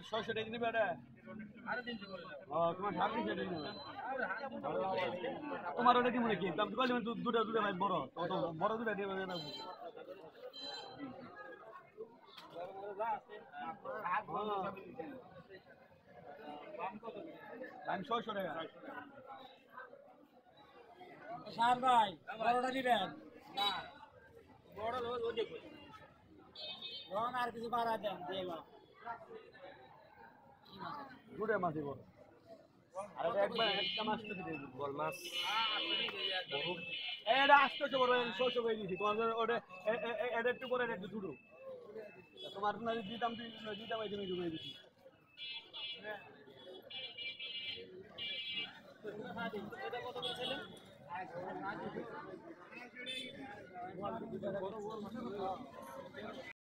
ছয়শো টাকা নিবে তোমার সাড়ে তিনশো টাকা নিবে তোমার ওটা কি মনে কি দাম দুটা দুটা ভাই বড় তো বড় দুটা দিয়ে আমি 600 টাকা স্যার ভাই বড়টা নিবেন না বড় ওই দেখো রন আর কিছু বাড়া দেন দিয়ে দুটা মাছ বড় আর একবার একটা মাছ তো দিয়ে দিব বল মাছ এটা আসতে বড় 600 করে দিছি তোমাদের ওটা এটা একটু করে একটু ছোট তোমার না দিতাম এই জন্য জুড়ে দিছি এটা কত করে ছিলেন